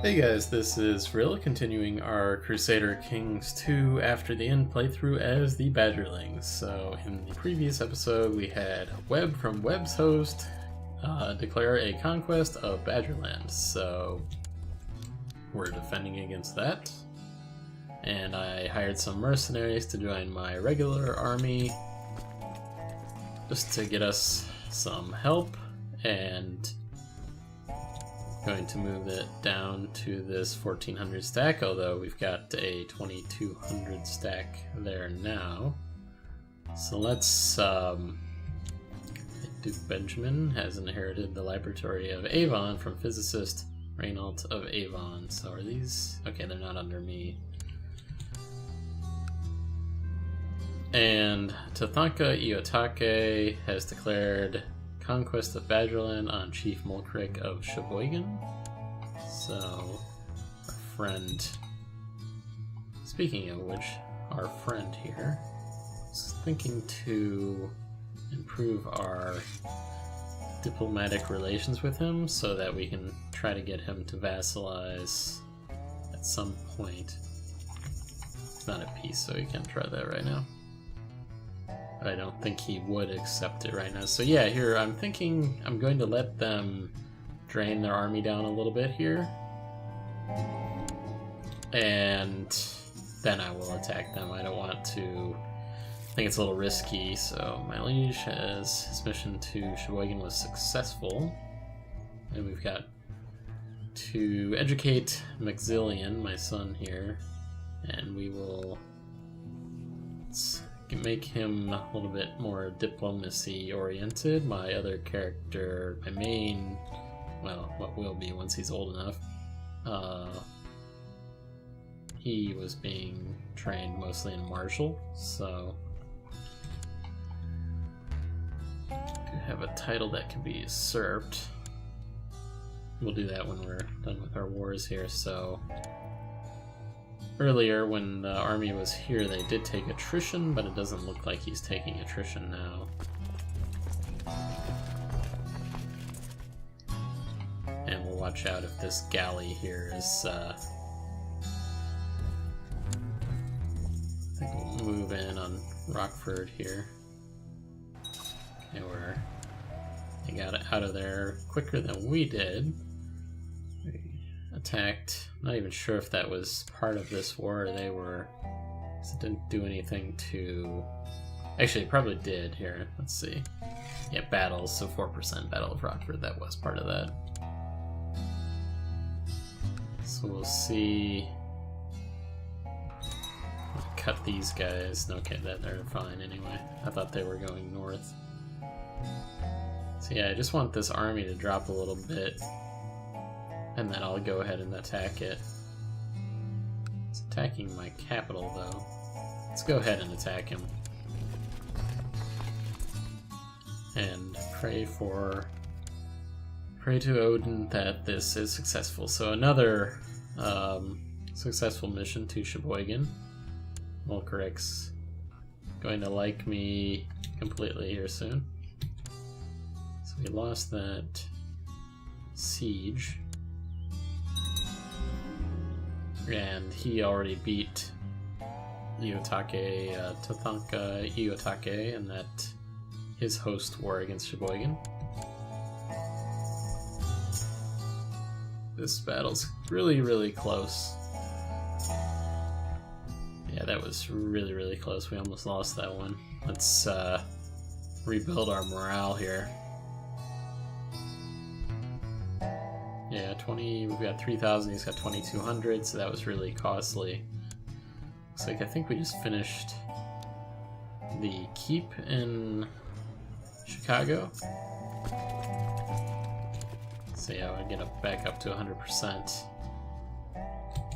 Hey guys, this is Frill, continuing our Crusader Kings 2 after the end playthrough as the Badgerlings. So in the previous episode we had Webb from Webb's host declare a conquest of Badgerland, so we're defending against that. And I hired some mercenaries to join my regular army just to get us some help, and going to move it down to this 1400 stack, although we've got a 2200 stack there now. So let's Duke Benjamin has inherited the laboratory of Avon from physicist Reynault of Avon. So are these okay? They're not under me. And Tathanka Iotake has declared conquest of Badgerland on Chief Mulcrick of Sheboygan. So, our friend, speaking of which, our friend here is thinking to improve our diplomatic relations with him so that we can try to get him to vassalize at some point. It's not at peace, so we can't try that right now. I don't think he would accept it right now. So yeah, here I'm thinking I'm going to let them drain their army down a little bit here, and then I will attack them. I don't want to. I think it's a little risky. So my liege has his mission to Sheboygan was successful, and we've got to educate Maxillian, my son here, and we will make him a little bit more diplomacy oriented. My other character, my main, well, what will be once he's old enough, he was being trained mostly in martial, so do have a title that can be usurped. We'll do that when we're done with our wars here. So earlier, when the army was here, they did take attrition, but it doesn't look like he's taking attrition now. And we'll watch out if this galley here is, I think we'll move in on Rockford here. Okay, they got out of there quicker than we did. Attacked. I'm not even sure if that was part of this war or they were. It didn't do anything to. Actually, it probably did here. Let's see. Yeah, battles. So 4% Battle of Rockford. That was part of that. So we'll see. I'll cut these guys. Okay, they're fine anyway. I thought they were going north. So yeah, I just want this army to drop a little bit, and then I'll go ahead and attack it. It's attacking my capital, though. Let's go ahead and attack him. And pray to Odin that this is successful. So another successful mission to Sheboygan. Mulcrick's going to like me completely here soon. So we lost that siege. And he already beat Tathanka Iotake in that his host war against Sheboygan. This battle's really, really close. Yeah, that was really, really close. We almost lost that one. Let's rebuild our morale here. Yeah, 20, we've got 3,000, he's got 2,200, so that was really costly. Looks like I think we just finished the keep in Chicago. So yeah, we're gonna back up to 100%.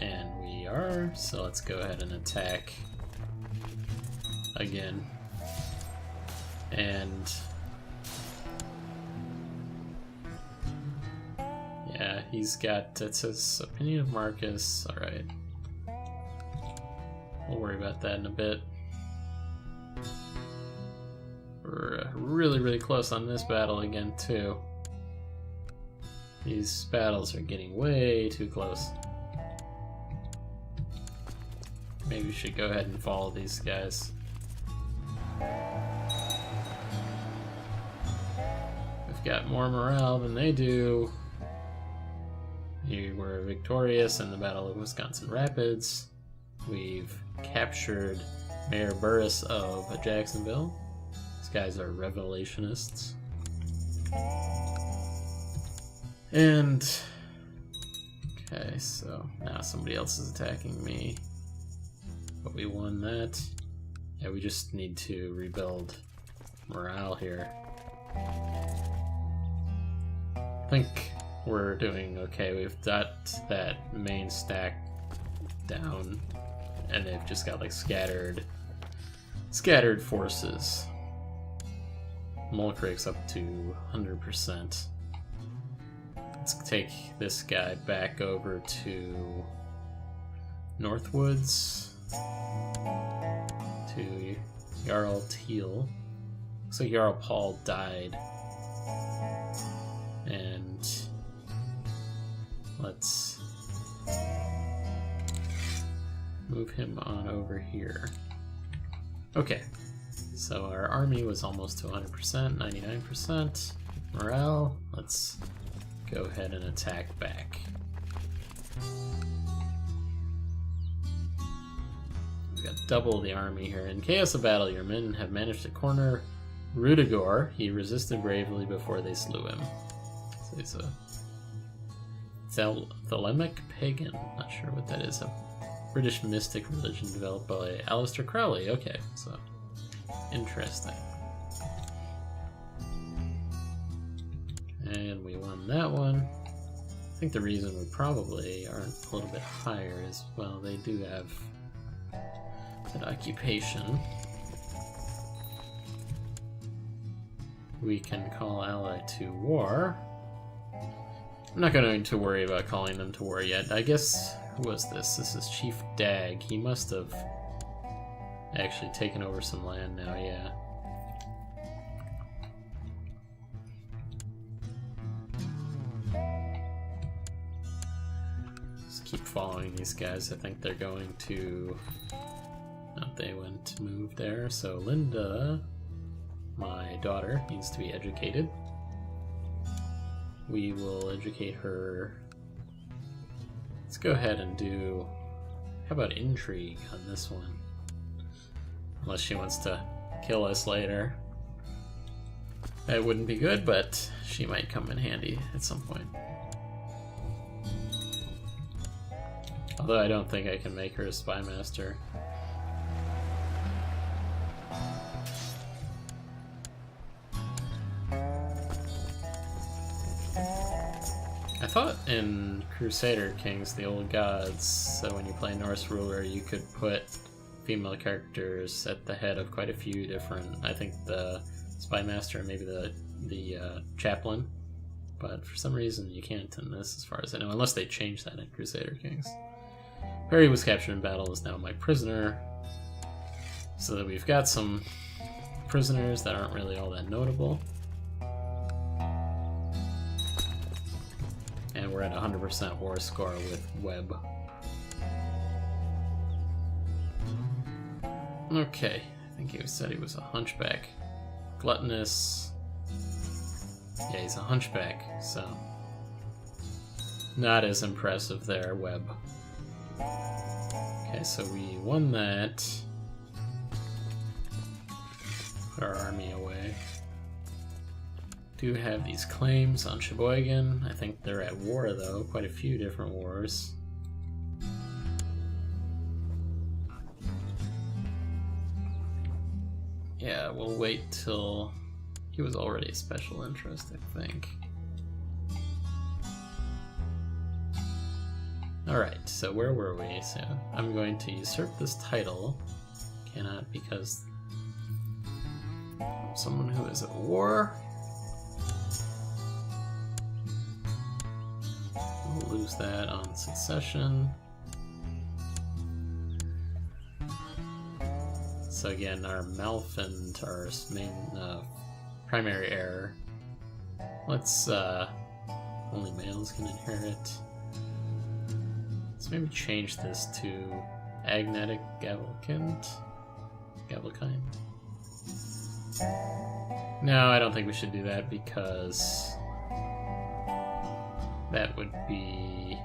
And we are, so let's go ahead and attack again. And yeah, he's got, it says opinion of Marcus. Alright. We'll worry about that in a bit. We're really, really close on this battle again, too. These battles are getting way too close. Maybe we should go ahead and follow these guys. We've got more morale than they do. We were victorious in the Battle of Wisconsin Rapids. We've captured Mayor Burris of Jacksonville. These guys are revolutionists. And okay, so now somebody else is attacking me. But we won that. Yeah, we just need to rebuild morale here. I think we're doing okay. We've got that main stack down, and they've just got like scattered forces. Mulcrake's up to 100%. Let's take this guy back over to Northwoods, to Jarl Teal. Looks like Jarl Paul died. And let's move him on over here. Okay, so our army was almost to 100%, 99% morale. Let's go ahead and attack back. We've got double the army here. In chaos of battle, your men have managed to corner Rudagor. He resisted bravely before they slew him. So he's a Thelemic pagan. Not sure what that is. A British mystic religion developed by Aleister Crowley. Okay, so interesting. And we won that one. I think the reason we probably aren't a little bit higher is, well, they do have that occupation. We can call ally to war. I'm not going to worry about calling them to war yet. I guess, who was this? This is Chief Dag. He must have actually taken over some land now, yeah. Just keep following these guys. I think they're going to... No, they went to move there. So Linda, my daughter, needs to be educated. We will educate her. Let's go ahead and do... How about intrigue on this one? Unless she wants to kill us later. That wouldn't be good, but she might come in handy at some point. Although I don't think I can make her a spy master. I thought in Crusader Kings, the old gods, so when you play Norse ruler, you could put female characters at the head of quite a few different, I think the spy master and maybe the chaplain, but for some reason you can't in this as far as I know, unless they change that in Crusader Kings. Perry was captured in battle, is now my prisoner, so that we've got some prisoners that aren't really all that notable. And we're at 100% war score with Webb. Okay, I think he said he was a hunchback. Gluttonous. Yeah, he's a hunchback, so not as impressive there, Webb. Okay, so we won that. Put our army away. Do have these claims on Sheboygan. I think they're at war though, quite a few different wars. Yeah, we'll wait till... He was already a special interest, I think. Alright, so where were we? So I'm going to usurp this title. Cannot because someone who is at war. We'll lose that on succession. So again, our Malfand, our main primary heir. Let's only males can inherit. Let's maybe change this to agnatic gavelkind. No, I don't think we should do that because that would be...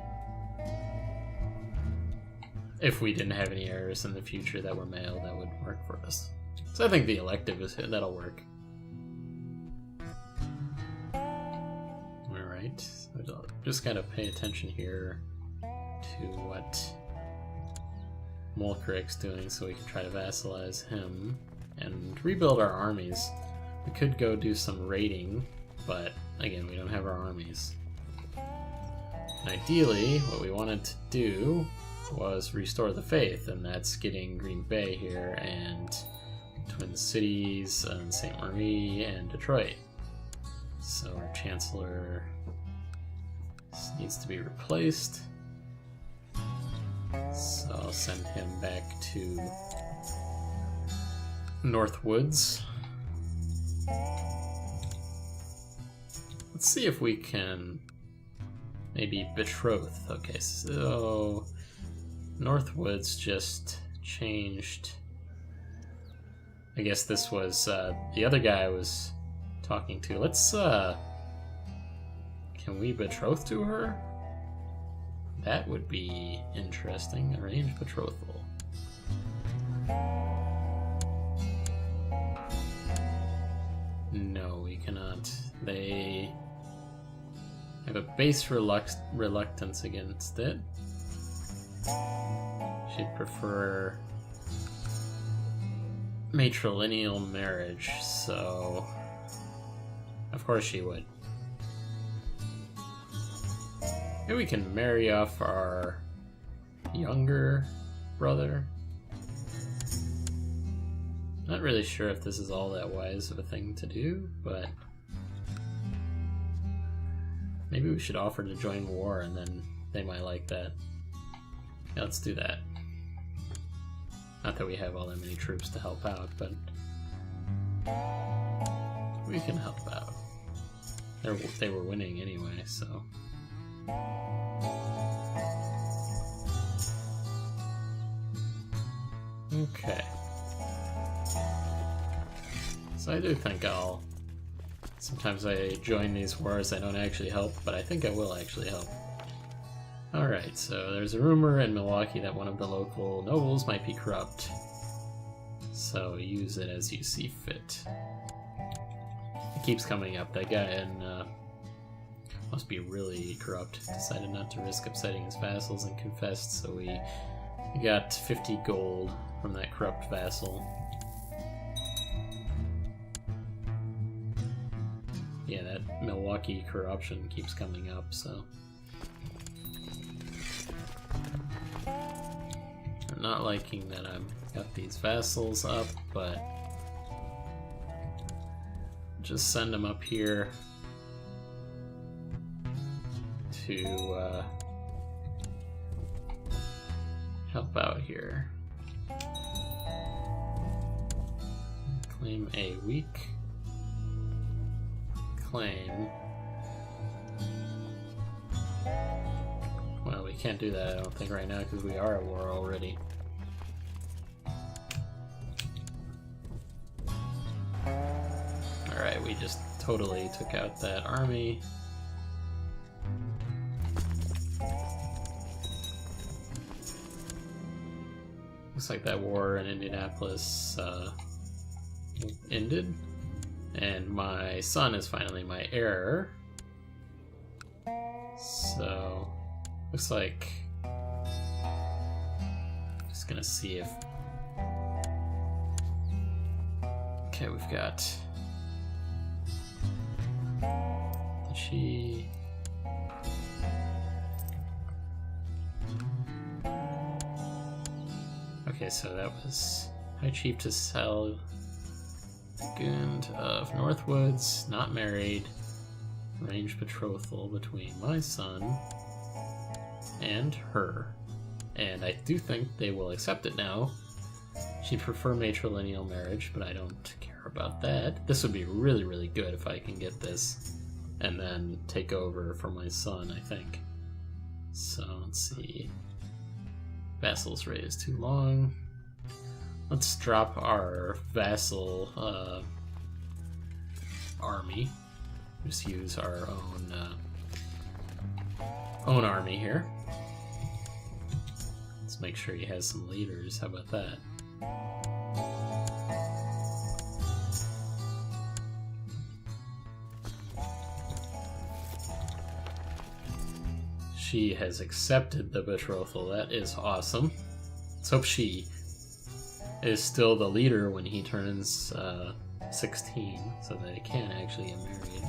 If we didn't have any heirs in the future that were male, that would work for us. So I think the elective is that'll work. Alright, so just gotta pay attention here to what Mulkrik's doing so we can try to vassalize him and rebuild our armies. We could go do some raiding, but again, we don't have our armies. And ideally, what we wanted to do was restore the faith, and that's getting Green Bay here and Twin Cities and St. Marie and Detroit. So our Chancellor needs to be replaced. So I'll send him back to Northwoods. Let's see if we can maybe betroth. Okay, so Northwoods just changed. I guess this was the other guy I was talking to. Let's can we betroth to her? That would be interesting. Arrange betrothal. No, we cannot. They have a base reluctance against it. She'd prefer matrilineal marriage, so of course she would. Maybe we can marry off our younger brother. Not really sure if this is all that wise of a thing to do, but maybe we should offer to join war and then they might like that. Yeah, let's do that. Not that we have all that many troops to help out, but we can help out. They were winning anyway, so... Okay. So I do think I'll... Sometimes I join these wars, I don't actually help, but I think I will actually help. Alright, so there's a rumor in Milwaukee that one of the local nobles might be corrupt. So use it as you see fit. It keeps coming up. That guy in must be really corrupt. Decided not to risk upsetting his vassals and confessed, so we got 50 gold from that corrupt vassal. Yeah, that Milwaukee corruption keeps coming up, so... I'm not liking that I've got these vassals up, but... just send them up here to help out here. Claim a weak claim. Well, we can't do that, I don't think, right now, because we are at war already. Alright, we just totally took out that army. Looks like that war in Indianapolis ended. And my son is finally my heir. So, looks like... just gonna see if... Okay, we've got... Did she... Okay, so that was High Chief to Sal Gund of Northwoods, not married, arranged betrothal between my son and her. And I do think they will accept it now. She'd prefer matrilineal marriage, but I don't care about that. This would be really, really good if I can get this. and then take over for my son, I think. So let's see. Vassal's reign is too long. Let's drop our vassal army. Just use our own army here. Let's make sure he has some leaders. How about that? She has accepted the betrothal. That is awesome. Let's hope she is still the leader when he turns 16, so that they can actually get married.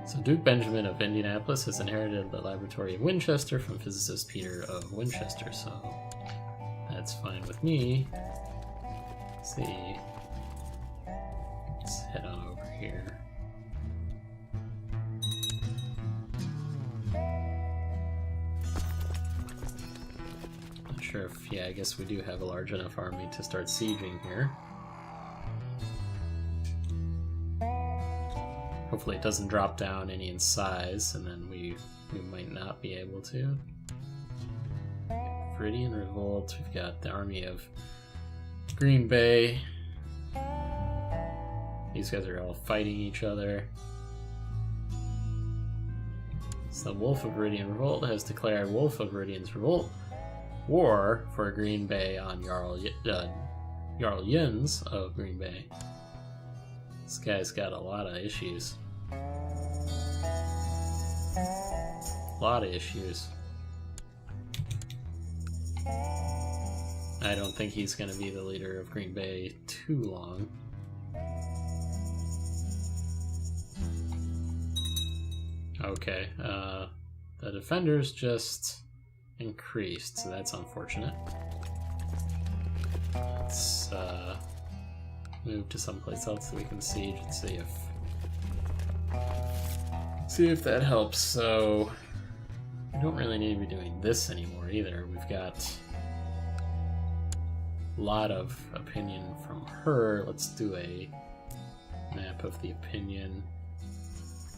So Duke Benjamin of Indianapolis has inherited the laboratory of Winchester from physicist Peter of Winchester, so that's fine with me. Let's see. Let's head on over here. Sure if, yeah, I guess we do have a large enough army to start sieging here. Hopefully it doesn't drop down any in size, and then we might not be able to. Viridian Revolt, we've got the army of Green Bay. These guys are all fighting each other. So the Wolf of Viridian Revolt has declared Wolf of Viridian's Revolt war for Green Bay on Jarl Jens of Green Bay. This guy's got a lot of issues. A lot of issues. I don't think he's going to be the leader of Green Bay too long. Okay, the defenders just increased, so that's unfortunate. Let's move to someplace else so we can siege and see if that helps. So we don't really need to be doing this anymore either. We've got a lot of opinion from her. Let's do a map of the opinion.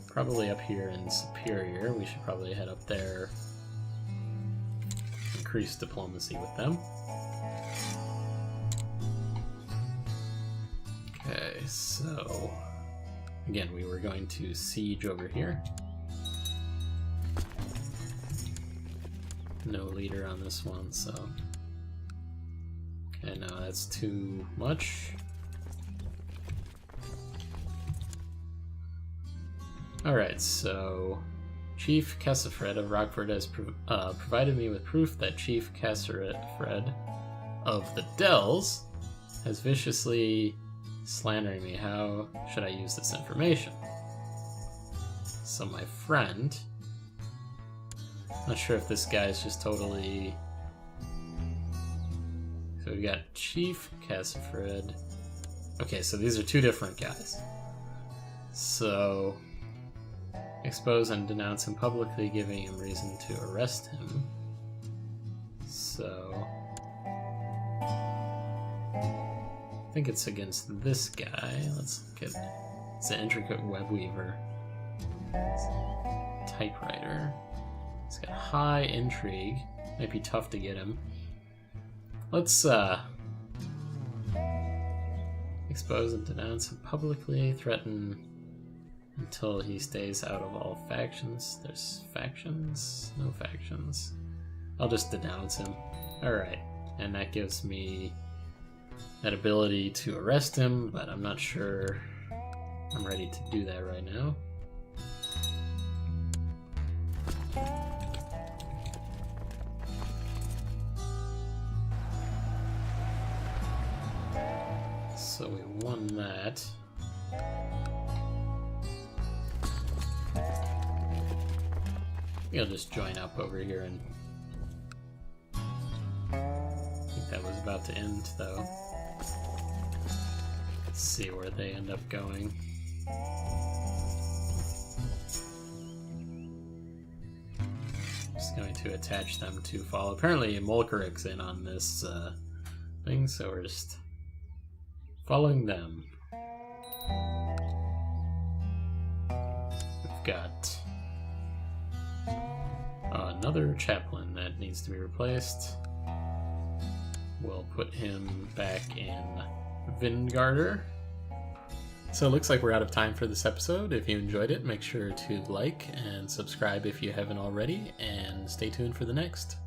Probably up here in Superior. We should probably head up there. Increase diplomacy with them. Okay, so again, we were going to siege over here. No leader on this one, so okay, no, that's too much. Alright, so Chief Cassifred of Rockford has provided me with proof that Chief Cassifred of the Dells has viciously slandering me. How should I use this information? So my friend, not sure if this guy's just totally... So we got Chief Cassifred. Okay, so these are two different guys. So expose and denounce him publicly, giving him reason to arrest him. So I think it's against this guy. Let's look at, it's an intricate web weaver. Typewriter. He's got high intrigue. Might be tough to get him. Let's expose and denounce him publicly, threaten until he stays out of all factions. There's factions? No factions. I'll just denounce him. Alright, and that gives me that ability to arrest him, but I'm not sure I'm ready to do that right now. So we won that. I'll just join up over here, and I think that was about to end though. Let's see where they end up going. Just going to attach them to follow. Apparently Molkeric's in on this thing, so we're just following them. got another chaplain that needs to be replaced. We'll put him back in Vingarder. So it looks like we're out of time for this episode. If you enjoyed it, make sure to like and subscribe if you haven't already, and stay tuned for the next.